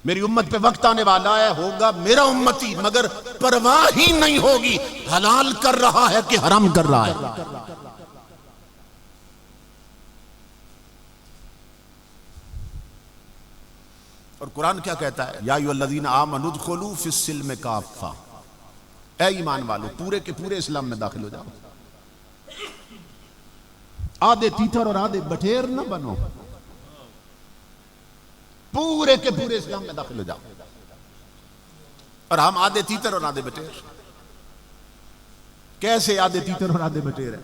मेरी उम्मत पे वक्त आने वाला है, होगा मेरा उम्मती, मगर परवाह ही नहीं होगी हलाल कर रहा है कि हराम कर रहा है। और कुरान क्या कहता है, या अय्युहल्लज़ीना आमनू उदखुलू फिस्सिल्म काफ़ा, ऐ ईमान वालो पूरे के पूरे इस्लाम में दाखिल हो जाओ। आधे तीतर और आधे बटेर न बनो, पूरे के पूरे इस्लाम में दाखिल हो जाओ। और हम आधे तीतर और आधे बटेर। कैसे आधे तीतर और आधे बटेर है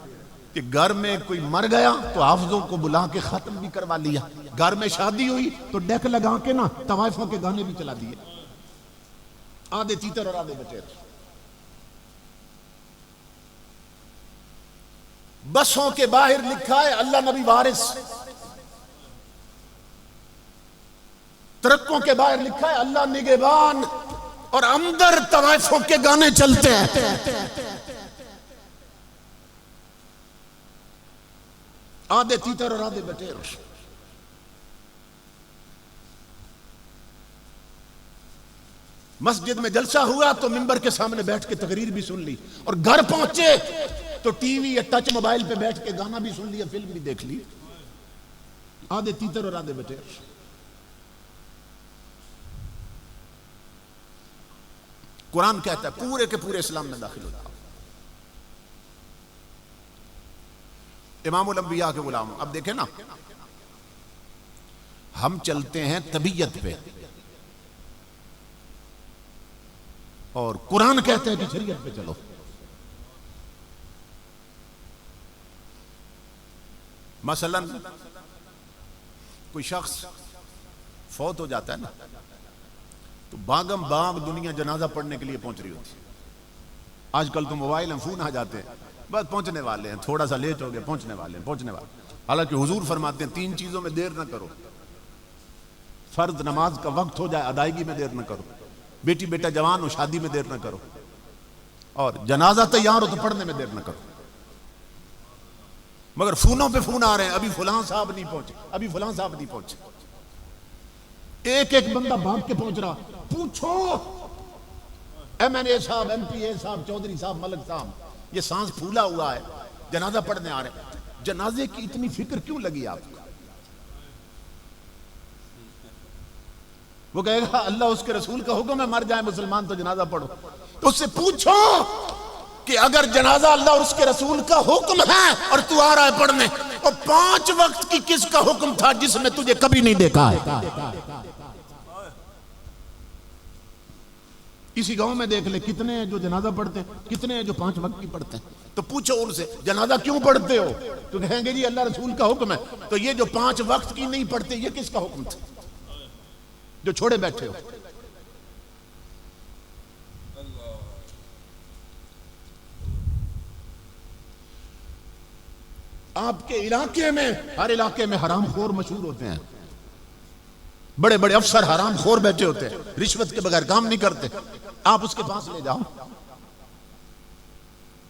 कि घर में कोई मर गया तो हाफिजों को बुला के खत्म भी करवा लिया, घर में शादी हुई तो डेक लगा के ना तवाइफों के गाने भी चला दिए। आधे तीतर और आधे बटेर। बसों के बाहर लिखा है अल्लाह नबी वारिस, ट्रकों के बाहर लिखा है अल्लाह निगहबान, और अंदर तवाइफों के गाने चलते हैं। आधे तीतर और आधे बटेर। मस्जिद में जलसा हुआ तो मिंबर के सामने बैठ के तकरीर भी सुन ली, और घर पहुंचे तो टीवी या टच मोबाइल पे बैठ के गाना भी सुन लिया, फिल्म भी देख ली। आधे तीतर और आधे बटेर। कुरान कहता है पूरे के पूरे इस्लाम में दाखिल हो जाओ। इमामुल अंबिया के गुलाम। अब देखें ना, हम चलते हैं तबीयत पे, और कुरान कहते हैं कि शरीयत पे चलो। मसलन कोई शख्स फौत हो जाता है ना, तो बागम बाग दुनिया जनाजा पढ़ने के लिए पहुंच रही होती है। आजकल तो मोबाइल में फोन आ जाते हैं, बस पहुंचने वाले हैं, थोड़ा सा लेट हो गए, पहुंचने वाले हैं, पहुंचने वाले। हालांकि हुजूर फरमाते हैं 3 चीजों में देर ना करो। फर्ज नमाज का वक्त हो जाए, अदायगी में देर ना करो। बेटी बेटा जवान हो, शादी में देर ना करो। और जनाजा तैयार हो तो पढ़ने में देर ना करो। मगर फोनों पे फोन आ रहे हैं, अभी फलां साहब नहीं पहुंचे, अभी फलां साहब नहीं पहुंचे। एक एक बंदा भाग के पहुंच रहा। पूछो MNA साहब, MPA साहब, चौधरी साहब, मलक साहब, ये सांस फूला हुआ है, जनाजा पढ़ने आ रहे हैं, जनाजे की इतनी फिक्र क्यों लगी आपको? वो कहेगा अल्लाह उसके रसूल का हुक्म है, मर जाए मुसलमान तो जनाजा पढ़ो। तो उससे पूछो कि अगर जनाजा अल्लाह और उसके रसूल का हुक्म है और तू आ रहा है पढ़ने, और 5 वक्त की किसका हुक्म था जिसने तुझे कभी नहीं देखा है? इसी गांव में देख ले कितने हैं जो जनाजा पढ़ते हैं, कितने हैं जो 5 वक्त की पढ़ते हैं। तो पूछो उनसे जनाजा क्यों पढ़ते हो, तो कहेंगे जी अल्लाह रसूल का हुक्म है। तो ये जो 5 वक्त की नहीं पढ़ते, ये किसका हुक्म था जो छोड़े बैठे हो? आपके इलाके में, हर इलाके में हरामखोर मशहूर होते हैं। बड़े बड़े अफसर हरामखोर बैठे होते हैं, रिश्वत के बगैर काम नहीं करते। आप उसके पास ले जाओ,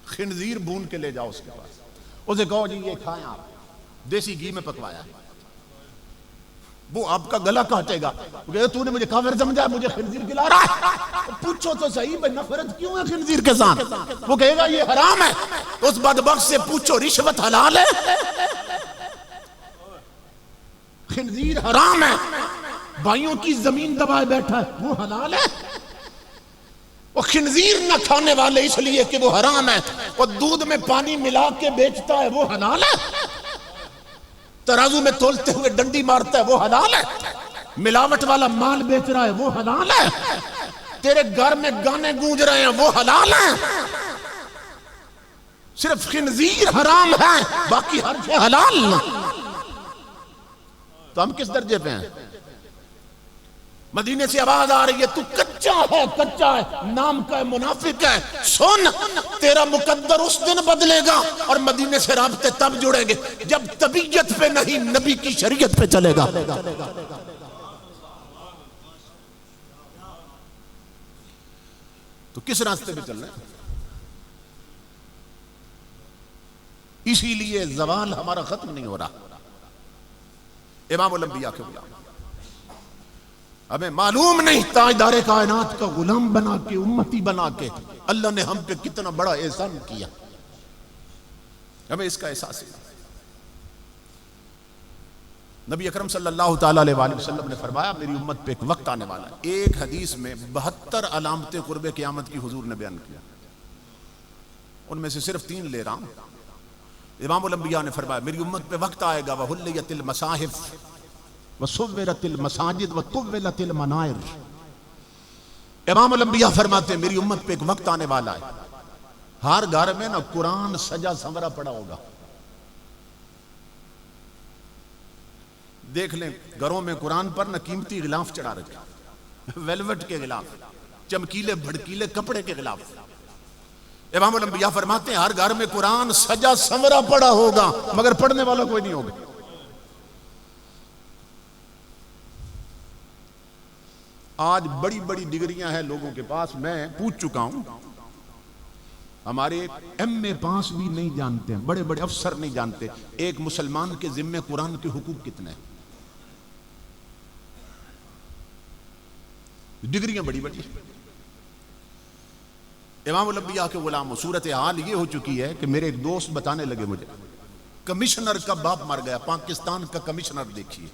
खिंजीर भून के ले जाओ उसके पास, उसे कहो जी ये खाएं आप, देसी घी में पकवाया है। वो आपका गला काटेगा, तूने मुझे काफिर समझा, मुझे खिंजीर खिला रहा है। पूछो तो सही भाई नफरत क्यों है खिंजीर के साथ? वो कहेगा ये हराम है। तो उस बदबख्त से पूछो रिश्वत हलाल है? खिंजीर हराम है, भाइयों की जमीन दबाए बैठा है, वो हलाल है? वो खिंजीर न खाने वाले इसलिए कि वो हराम है, वो दूध में पानी मिला के बेचता है, वो हलाल है? तराजू में तोलते हुए डंडी मारता है, वो हलाल है? मिलावट वाला माल बेच रहा है, वो हलाल है? तेरे घर में गाने गूंज रहे हैं, वो हलाल है? सिर्फ खिंजीर हराम है, बाकी हर चीज हलाल। तो हम किस दर्जे पे हैं? मदीने से आवाज आ रही है तू कच्चा है, कच्चा है, नाम का है, मुनाफिक है। सुन, तेरा मुकद्दर उस दिन बदलेगा और मदीने से राब्ते तब जुड़ेंगे जब तबीयत पे नहीं नबी की शरीयत पे चलेगा। तो किस रास्ते पे चल रहे हैं? इसीलिए जवाल हमारा खत्म नहीं हो रहा। इमामुल अंबिया के गुलाम हमें मालूम नहीं ताजदारे कायनात का गुलाम बना के, उम्मती बना के अल्लाह ने हम पे कितना बड़ा एहसान किया, हमें इसका एहसास है। नबी अकरम सल्लल्लाहु ताला अलैहि वसल्लम ने फरमाया मेरी उम्मत पे एक वक्त आने वाला है। एक हदीस में 72 अलामतें कुर्बे क़यामत की हुजूर ने बयान किया, उनमें से सिर्फ 3 ले रहा हूं। इमामुल अंबिया ने फरमाया मेरी उम्मत पे वक्त आएगा वहुल्लियतिल मसाहिफ वसुव्विरतिल मसाजिद वतुव्विलतिल मनाइर। इमामुल अंबिया फरमाते मेरी उम्मत पे एक वक्त आने वाला है, हर घर में ना कुरान सजा संवरा पड़ा होगा। देख लें घरों में कुरान पर ना कीमती गिलाफ चढ़ा रखे, वेलवेट के गिलाफ, चमकीले भड़कीले कपड़े के गिलाफ। इमामुल अंबिया फरमाते हैं हर घर में कुरान सजा संवरा पड़ा होगा, मगर पढ़ने वाला कोई नहीं होगा। आज बड़ी बड़ी डिग्रियां हैं लोगों के पास, मैं पूछ चुका हूं, हमारे एमए पास भी नहीं जानते हैं, बड़े बड़े अफसर नहीं जानते एक मुसलमान के जिम्मे कुरान के हुकूक कितने हैं। डिग्रियां बड़ी बड़ी। इमामुल अंबिया के गुलाम, सूरत हाल ये हो चुकी है कि मेरे एक दोस्त बताने लगे मुझे, कमिश्नर का बाप मर गया, पाकिस्तान का कमिश्नर, देखिए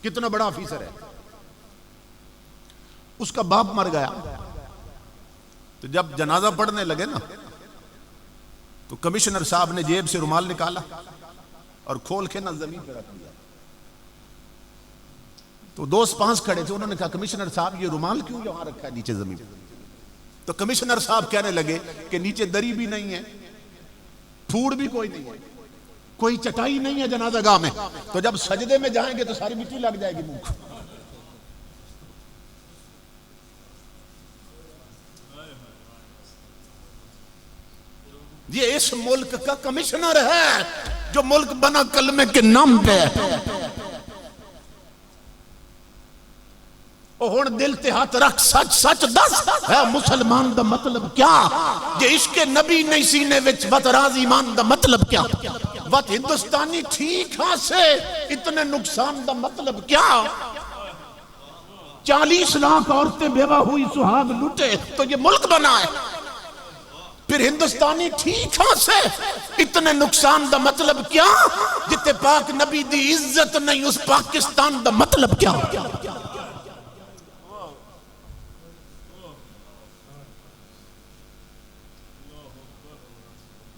कितना बड़ा ऑफिसर है, उसका बाप मर गया। तो जब जनाजा पढ़ने लगे ना, तो कमिश्नर साहब ने जेब से रुमाल निकाला और खोल के ना जमीन पर रख दिया। तो दोस्त पास खड़े थे, उन्होंने कहा कमिश्नर साहब ये रुमाल क्यों यहां रखा है नीचे जमीन पर? तो कमिश्नर साहब कहने लगे कि नीचे दरी भी नहीं है, फूड भी कोई नहीं है, कोई चटाई नहीं है जनाजागाह में, तो जब सजदे में जाएंगे तो सारी मिट्टी लग जाएगी मुंह को। ये इस मुल्क का कमिश्नर है जो मुल्क बना कलमे के नाम पे। हुण दिल ते हाथ रख, सच सच दस है मुसलमान दा मतलब क्या? जे इश्के नबी नहीं सीने विच वत राज ईमान दा मतलब क्या? वत हिंदुस्तानी ठीक हाँ से इतने नुकसान दा मतलब क्या? 40 लाख औरतें बेवा हुई सुहाग लुटे तो ये मुल्क बना है। फिर हिंदुस्तानी ठीक हाँ से इतने नुकसान दा मतलब क्या? जिते पाक नबी दी इज्जत नहीं उस पाकिस्तान दा मतलब क्या?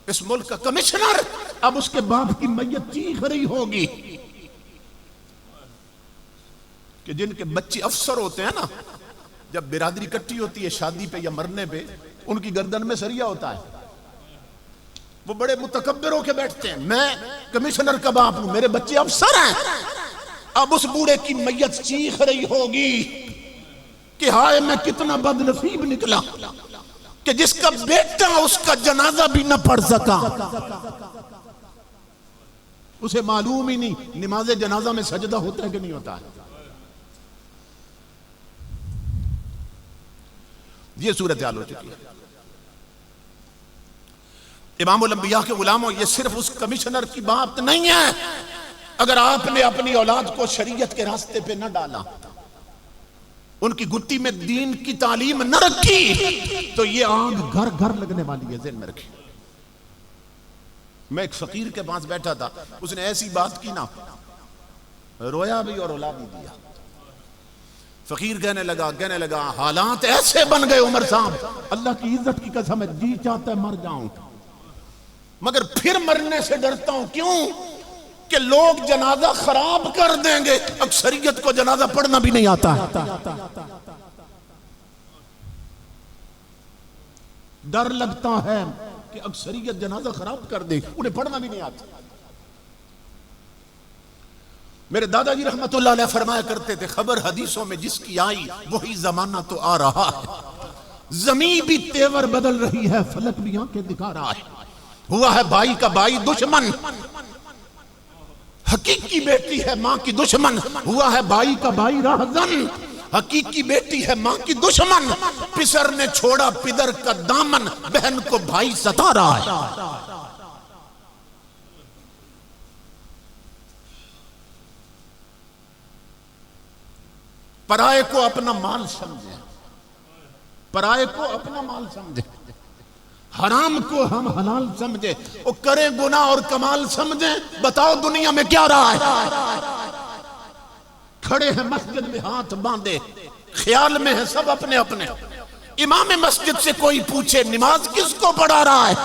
इस मुल्क का कमिश्नर, अब उसके बाप की मैयत चीख रही होगी कि जिनके बच्चे अफसर होते हैं ना, जब बिरादरी इकट्ठी होती है शादी पे या मरने पे, उनकी गर्दन में सरिया होता है, वो बड़े मुतकब्बिर होके बैठते हैं, मैं कमिश्नर का बाप हूं, मेरे बच्चे अफसर हैं। अब उस बूढ़े की मैयत चीख रही होगी कि हाय मैं कितना बदनसीब निकला कि जिसका बेटा उसका जनाजा भी न पढ़ सका। उसे मालूम ही नहीं नमाज जनाजा में सजदा होता है कि नहीं होता है। ये सूरत हाल हो चुकी है। इमामुल अंबिया के गुलामों, ये सिर्फ उस कमिश्नर की बात नहीं है। अगर आपने अपनी औलाद को शरीयत के रास्ते पे न डाला, उनकी गुत्ती में दीन की तालीम न रखी, तो ये आग घर घर लगने वाली है, ज़हन में रखिए। मैं एक फकीर के पास बैठा था, उसने ऐसी बात की ना, रोया भी और रुला भी दिया। फकीर कहने लगा हालात ऐसे बन गए उमर साहब, अल्लाह की इज्जत की कसम है, जी चाहता है मर जाऊं मगर फिर मरने से डरता हूं। क्यों? कि लोग जनाजा खराब कर देंगे। अक्सरियत को जनाजा पढ़ना भी नहीं आता। डर लगता है कि अक्सरियत जनाजा खराब कर दे, उन्हें पढ़ना भी नहीं आता। मेरे दादाजी रहमतुल्लाह अलैह फरमाया करते थे, खबर हदीसों में जिसकी आई वही जमाना तो आ रहा है। जमीन भी तेवर बदल रही है, फलक भी आंखें दिखा रहा है। हुआ है भाई का भाई दुश्मन, हकीकी बेटी है मां की दुश्मन। हुआ है भाई का भाई राहजन, हकीकी बेटी है मां की दुश्मन। पिसर ने छोड़ा पिदर का दामन, बहन को भाई सता रहा है। पराये को अपना माल समझे, पराये को अपना माल समझे, हराम को हम हलाल समझे, वो करे गुनाह और कमाल समझे। बताओ दुनिया में क्या रहा है? खड़े हैं मस्जिद में हाथ बांधे, ख्याल में है सब अपने अपने। इमाम मस्जिद से कोई पूछे नमाज किसको पढ़ा रहा है?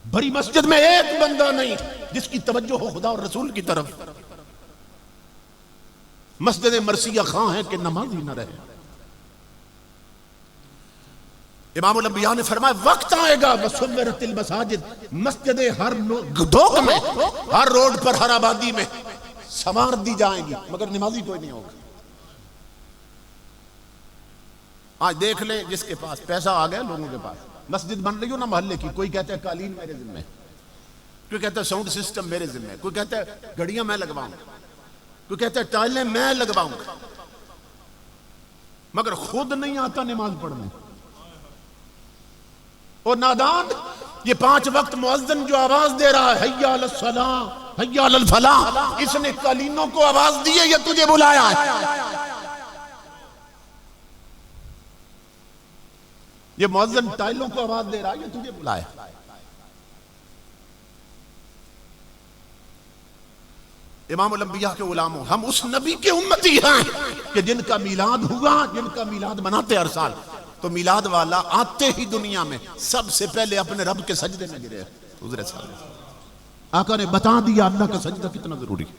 बड़ी मस्जिद में एक बंदा नहीं जिसकी तवज्जो हो खुदा और रसूल की तरफ। मस्जिद मरसिया खां है कि नमाज ही न रहे। इमामुल अंबिया ने फरमाया वक्त आएगा वसुव्वरतिल मसाजिद, मस्जिदें हर धोख में, हर रोड पर, हर आबादी में संवार दी जाएंगी, मगर नमाजी कोई नहीं होगा। आज देख लें, जिसके पास पैसा आ गया, लोगों के पास मस्जिद बन रही हो ना मोहल्ले की, कोई कहता है कालीन मेरे जिम्मे, कोई कहता है साउंड सिस्टम मेरे जिम्मे, कोई कहता है घड़ियां मैं लगवाऊंगा, कोई कहता है टाइलें मैं लगवाऊंगा, मगर खुद नहीं आता नमाज पढ़ने। और नादान, ये 5 वक्त मुअज्जिन जो आवाज दे रहा है हय्या अलस सलाह हय्या अलल फलाह, इसने कालीनों को आवाज दी है या तुझे बुलाया है? ये मुअज्जिन टाइलों को आवाज दे रहा है या तुझे बुलाया? इमामुल अंबिया के गुलामों, हम उस नबी के उम्मती हैं कि जिनका मिलाद हुआ, जिनका मिलाद मनाते हर साल। तो मिलाद वाला आते ही दुनिया में सबसे पहले अपने रब के सजदे में गिरे। हुज़ूर साहब आका ने बता दिया अल्लाह का सजदा कितना जरूरी है।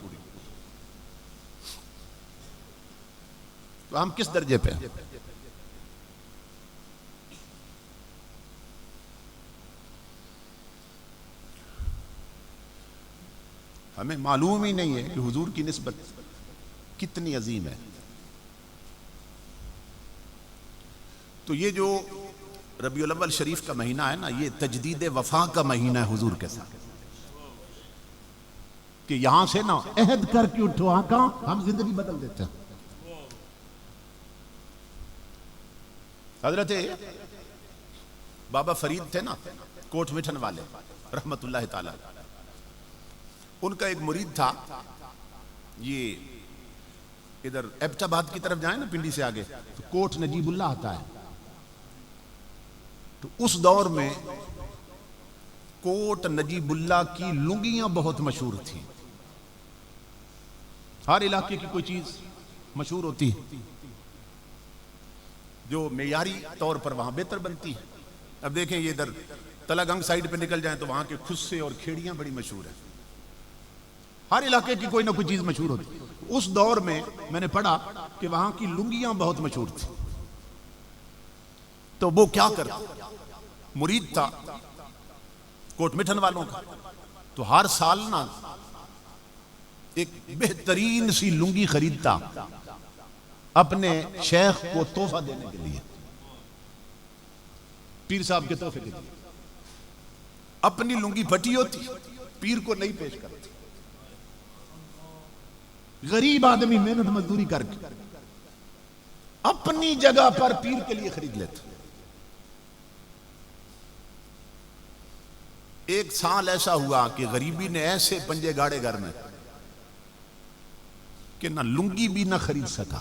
तो हम किस दर्जे पे हैं? हमें मालूम ही नहीं है कि हुजूर की निस्बत कितनी अजीम है। तो ये जो रबीउल अव्वल शरीफ का महीना है ना, ये तजदीद वफा का महीना है हुजूर के साथ, कि यहां से ना अहद करके उठो आका, हम जिंदगी बदल देते हैं। हजरत बाबा फरीद थे ना, कोट मिठन वाले रहमतुल्लाह ताला, उनका एक मुरीद था, ये इधर एबटाबाद की तरफ जाए ना पिंडी से आगे तो कोट नजीबुल्लाह आता है। तो उस दौर में कोट नजीबुल्लाह की लुंगियां बहुत मशहूर थी। हर इलाके की कोई चीज मशहूर होती है जो मेयारी तौर पर वहां बेहतर बनती है। अब देखें, ये इधर तलागंग साइड पे निकल जाए तो वहां के खुस्से और खेड़ियां बड़ी मशहूर है। हर इलाके की कोई ना कोई चीज मशहूर होती। उस दौर में मैंने पढ़ा कि वहां की लुंगियां बहुत मशहूर थी। तो वो क्या करता, मुरीद था कोट मिठन वालों का, तो हर साल ना एक बेहतरीन सी लुंगी खरीदता अपने शेख को तोहफा देने के लिए, पीर साहब के तोहफे के लिए। अपनी लुंगी फटी होती, पीर को नहीं पेश करती। गरीब आदमी मेहनत मजदूरी करके अपनी जगह पर पीर के लिए खरीद लेते। एक साल ऐसा हुआ कि गरीबी ने ऐसे पंजे गाड़े घर में कि ना लुंगी भी ना खरीद सका।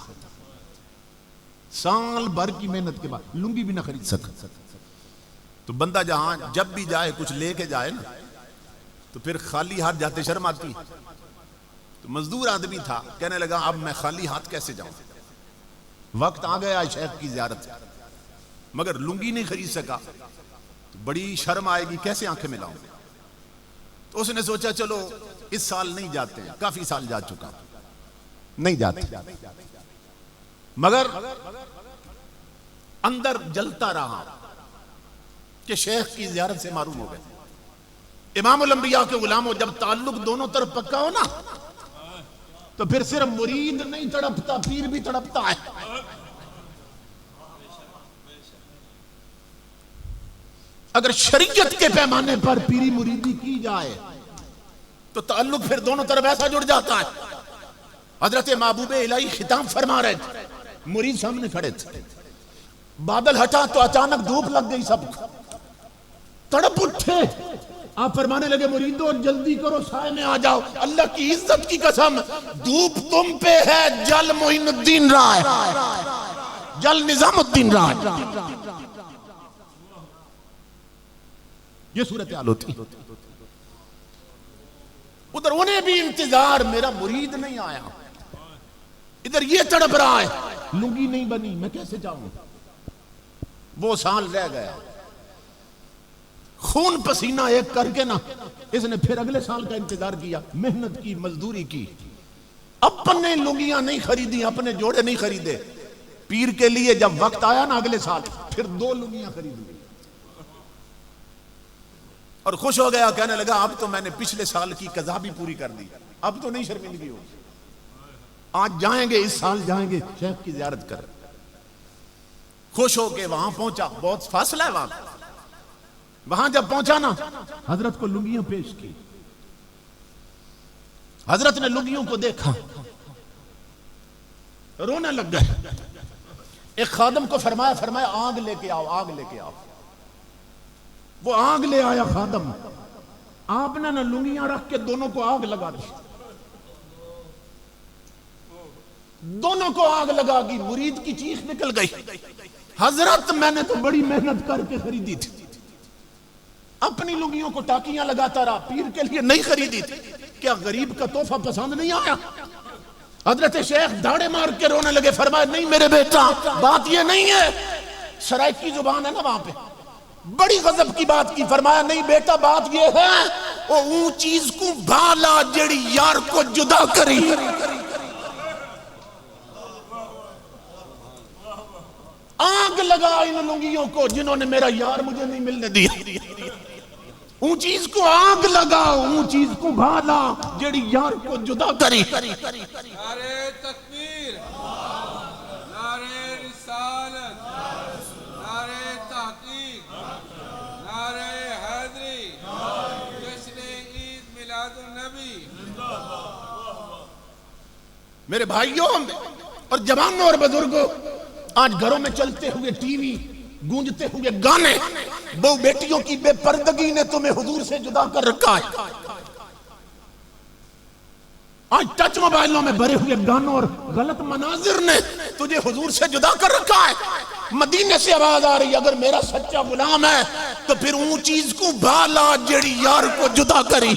साल भर की मेहनत के बाद लुंगी भी ना खरीद सका। तो बंदा जहां जब भी जाए कुछ लेके जाए ना, तो फिर खाली हाथ जाते शर्म आती। तो मजदूर आदमी था, कहने लगा अब मैं खाली हाथ कैसे जाऊं, वक्त आ गया शेख की ज़ियारत, मगर लुंगी नहीं खरीद सका तो बड़ी शर्म आएगी, कैसे आंखें मिलाऊं। तो उसने सोचा चलो इस साल नहीं जाते, काफी साल जा चुका, नहीं जाते। मगर अंदर जलता रहा कि शेख की ज़ियारत से मारूम हो गए। इमामुल अंबिया के गुलामों, जब ताल्लुक दोनों तरफ पक्का हो ना, तो फिर सिर्फ मुरीद नहीं तड़पता, पीर भी तड़पता है। अगर शरीयत के पैमाने पर पीरी मुरीदी की जाए तो ताल्लुक फिर दोनों तरफ ऐसा जुड़ जाता है। हजरत महबूब इलाही खिताब फरमा रहे थे, मुरीद सामने खड़े थे, बादल हटा तो अचानक धूप लग गई, सब तड़प उठे, आप फरमाने लगे मुरीदो जल्दी करो साए में आ जाओ, अल्लाह की इज्जत की कसम धूप तुम पे है, जल मोइनुद्दीन राय, जल निजामुद्दीन राय। ये सूरत हाल होती। उधर उन्हें भी इंतजार, मेरा मुरीद नहीं आया, इधर ये तड़प रहा है लुंगी नहीं बनी, मैं कैसे जाऊं। वो साल रह गया, खून पसीना एक करके ना इसने फिर अगले साल का इंतजार किया, मेहनत की, मजदूरी की, अपने लुंगियां नहीं खरीदी, अपने जोड़े नहीं खरीदे, पीर के लिए जब वक्त आया ना अगले साल फिर 2 लुंगियां खरीद ली और खुश हो गया, कहने लगा अब तो मैंने पिछले साल की कज़ा भी पूरी कर दी, अब तो नहीं शर्मिंदगी होगी, आज जाएंगे, इस साल जाएंगे शेख की ज़ियारत कर। खुश होके वहां पहुंचा, बहुत फासला है वहां जब पहुंचा ना हजरत को लुंगियां पेश की, हजरत ने लुंगियों को देखा, रोने लग गए। एक खादम को फरमाया आग लेके आओ, आग लेके आओ। वो आग ले आया खादम, आपने ना लुंगियां रख के दोनों को आग लगा दी, दोनों को आग लगा दी, मुरीद की चीख निकल गई, हजरत मैंने तो बड़ी मेहनत करके खरीदी थी, अपनी लुंगियों को टाकियां लगाता रहा, पीर के लिए नहीं खरीदी थी, क्या गरीब का तोहफा पसंद नहीं आया। हजरत शेख दाड़े मार के रोने लगे, फरमाया नहीं मेरे बेटा, बात ये नहीं है, शराइक की जुबान है ना वहां पे, बड़ी गजब की बात की, फरमाया नहीं बेटा बात ये है, वो चीज को भाला जेड़ी यार को जुदा करी। आग लगा इन लुंगियों को जिन्होंने मेरा यार मुझे नहीं मिलने दिया, चीज को आग लगाओ, चीज को भाला जेड़ी यार को जुदा करी। नारे तकबीर, नारे रिसालत, नारे तहकीक, नारे हैदरी, जश्न ईद मिलादुन नबी। मेरे भाइयों और जवानों और बुजुर्गों, आज घरों में चलते हुए टीवी, गूंजते हुए गाने, बहु बेटियों की बेपर्दगी ने तुम्हें हुजूर से जुदा कर रखा है। आज टच मोबाइलों में भरे हुए गानों और गलत मनाजिर ने तुझे हुजूर से जुदा कर रखा है। मदीने से आवाज आ रही, अगर मेरा सच्चा गुलाम है तो फिर ऊं चीज को भाला जेड़ी यार को जुदा करी।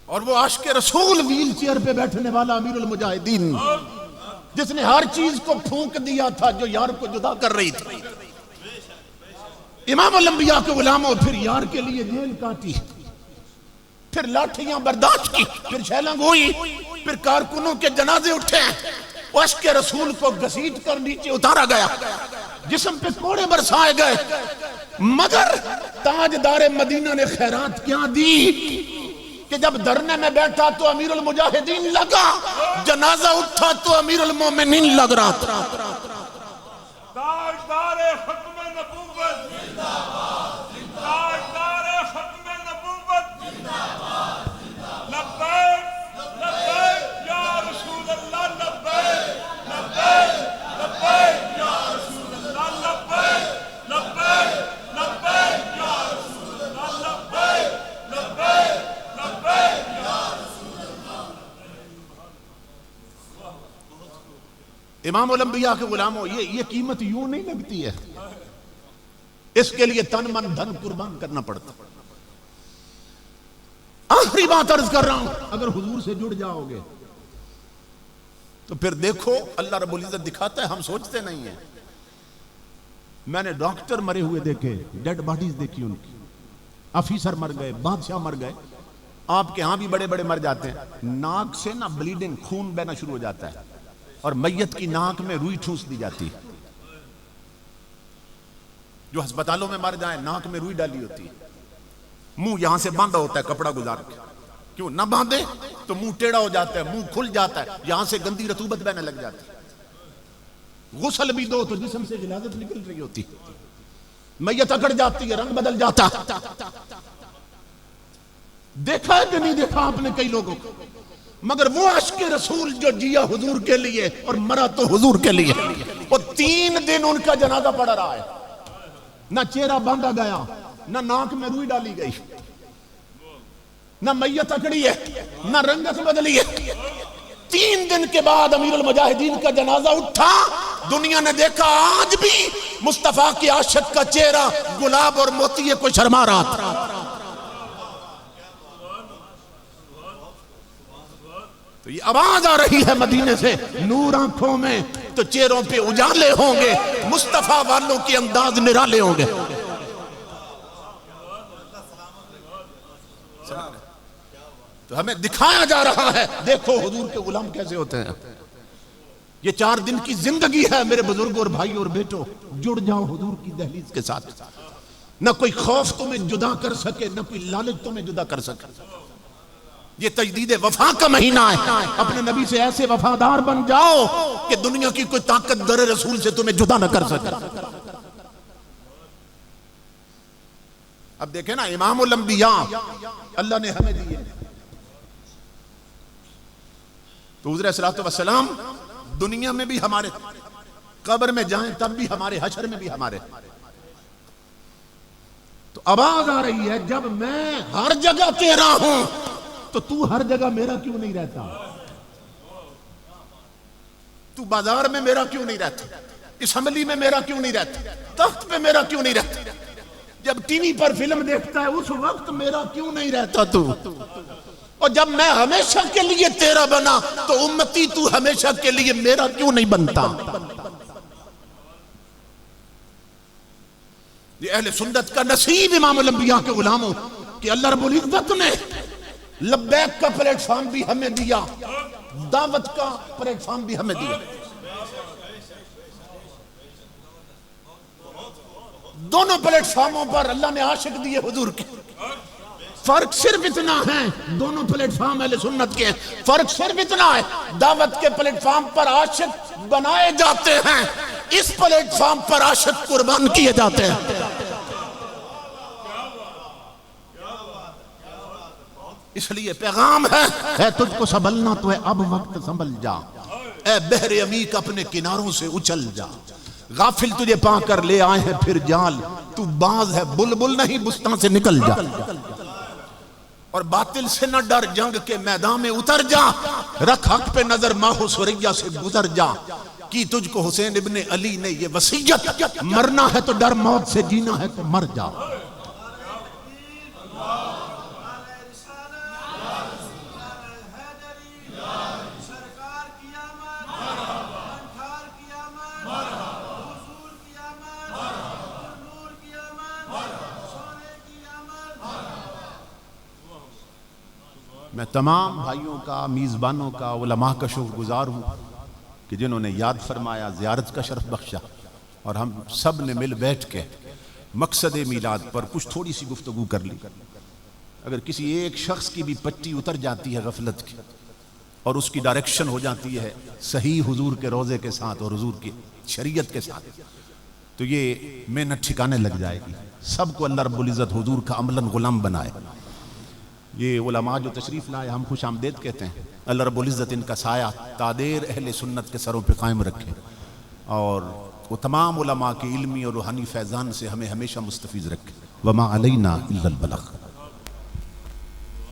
और वो आशिक़े रसूल व्हील चेयर पे बैठने वाला अमीरुल मुजाहिदीन, जिसने हर चीज को फूंक दिया था जो यार को जुदा कर रही थी। इमामुल अंबिया के गुलामों, फिर यार के लिए जेल काटी, फिर लाठियां बर्दाश्त की, फिर छेलंग हुई, फिर कारकुनों के जनाजे उठे, आशिक़े रसूल को घसीट कर नीचे उतारा गया, जिस्म पे कोड़े बरसाए गए, मगर ताजदार मदीना ने खैरात क्या दी कि जब धरने में बैठा तो अमीरुल मुजाहिदीन लगा, जनाजा उठा तो अमीरुल मोमिनीन लग रहा था। ताजदारे खत्म नबूवत जिंदाबाद, ताजदारे खत्म नबूवत जिंदाबाद, लब्बैक लब्बैक या रसूल अल्लाह, लब्बैक लब्बैक लब्बैक या रसूल अल्लाह, लब्बैक लब्बैक लब्बैक या रसूल अल्लाह, लब्बैक लब्बैक लब्बैक या रसूल अल्लाह। इमामुल अंबिया के गुलामों, ये कीमत यूं नहीं लगती है, इसके लिए तन मन धन कुर्बान करना पड़ता। आखिरी बात अर्ज कर रहा हूं, अगर हुजूर से जुड़ जाओगे तो फिर देखो अल्लाह रब्बुल इज्जत दिखाता है, हम सोचते नहीं है। मैंने डॉक्टर मरे हुए देखे, डेड बॉडीज देखी उनकी, ऑफिसर मर गए, बादशाह मर गए। आपके यहां भी बड़े बड़े मर जाते हैं, नाक से ना ब्लीडिंग, खून बहना शुरू हो जाता है और मैयत की नाक में रुई ठूस दी जाती है। जो अस्पतालों में मर जाए नाक में रुई डाली होती है, मुंह यहां से बांधा होता है कपड़ा गुजार के, क्यों ना बांधे तो मुंह टेढ़ा हो जाता है, मुंह खुल जाता है, यहां से गंदी रतूबत बहने लग जाती है। गुस्ल भी दो तो जिस्म से गिलाजत निकल रही होती, मैयत अकड़ जाती है, रंग बदल जाता। देखा है कि नहीं देखा आपने कई लोगों को? मगर वो आशिक़े रसूल जो जिया हुजूर के लिए और मरा तो हुजूर के लिए, वो 3 दिन उनका जनाजा पड़ा रहा है, ना चेहरा बांधा गया, ना नाक में रुई डाली गई, ना मैयत अकड़ी है, ना रंगत बदली है। 3 दिन के बाद अमीरुल मुजाहिदीन का जनाजा उठा, दुनिया ने देखा आज भी मुस्तफा की आशिक का चेहरा गुलाब और मोतिये को शर्मा रहा था। तो ये आवाज आ रही है मदीने से, नूर आंखों में तो चेहरों पे उजाले होंगे, मुस्तफा वालों के अंदाज निराले होंगे। तो हमें दिखाया जा रहा है, देखो हुजूर के गुलाम कैसे होते हैं। ये 4 दिन की जिंदगी है मेरे बुजुर्गों और भाई और बेटों, जुड़ जाओ हुजूर की दहलीज के साथ। ना कोई खौफ तुम्हें जुदा कर सके, ना कोई लालच तुम्हें जुदा कर सके। ये तजदीद वफा का महीना है, अपने नबी से ऐसे वफादार बन जाओ कि दुनिया की कोई ताकत दर रसूल से तुम्हें जुदा न कर सके। अब देखे ना इमामुल अंबिया अल्लाह ने हमें दिए, तो हुज़ूर सल्लल्लाहु अलैहि वसल्लम दुनिया में भी हमारे, कब्र में जाएं तब भी हमारे, हशर में भी हमारे। तो आवाज आ रही है, जब मैं हर जगह तेरा हूं तो तू हर जगह मेरा क्यों नहीं रहता? तू बाजार में मेरा क्यों नहीं रहता? असम्बली में मेरा क्यों नहीं रहता? तख्त पे मेरा क्यों नहीं रहता? जब टीवी पर फिल्म देखता है उस वक्त मेरा क्यों नहीं रहता तू? और जब मैं हमेशा के लिए तेरा बना तो उम्मती तू हमेशा के लिए मेरा क्यों नहीं बनता? ये अहले सुन्नत का नसीब इमामुल अंबिया के गुलामों कि अल्लाह रब्बुल इज्जत ने लब्बैक का प्लेटफॉर्म भी हमें दिया, दावत का प्लेटफॉर्म भी हमें दिया। दोनों प्लेटफॉर्मों पर अल्लाह ने आशिक दिए हुजूर के। फर्क सिर्फ इतना है, दोनों प्लेटफॉर्म अहले सुन्नत के, फर्क सिर्फ इतना है, दावत के प्लेटफॉर्म पर आशिक बनाए जाते हैं, इस प्लेटफॉर्म पर आशिक कुर्बान किए जाते हैं। इसलिए पैगाम है तुझको संभलना तो है, अब वक्त संभल जा, ए बहरे अमीक अपने किनारों से उछल जा, गाफिल तुझे पाकर ले आए हैं फिर जाल, तू बाज है बुलबुल नहीं बुस्तान से निकल जा, और बातिल से न डर जंग के मैदान में उतर जा, रख हक पे नजर माहो सुरैया से गुजर जा, कि तुझको हुसैन इब्ने अली ने ये वसीयत, मरना है तो डर मौत से, जीना है तो मर जा। मैं तमाम भाइयों का, मीज़बानों का, उलमा का शुक्रगुजार हूँ कि जिन्होंने याद फरमाया, ज़ियारत का शर्फ बख्शा, और हम सब ने मिल बैठ के मकसद मीलाद पर कुछ थोड़ी सी गुफ्तगू कर ली। अगर किसी एक शख्स की भी पट्टी उतर जाती है गफलत की और उसकी डायरेक्शन हो जाती है सही हुजूर के रोज़े के साथ और हुजूर की शरीयत के साथ, तो ये मेहनत ठिकाने लग जाएगी। सबको अल्लाह रब्बुल इज़्ज़त हुजूर का अमलन गुलाम बनाए। ये उलमा जो तशरीफ़ लाए हम खुश आमदेद कहते हैं। अल्लाह रब्बुल इज़्ज़त इनका साया तादेर अहले सुन्नत के सरों पे कायम रखे, और वो तमाम उलमा के इल्मी और रूहानी फैज़ान से हमें हमेशा मुस्तफ़ीज़ रखे। वमा अलैना इल्लल बलाग।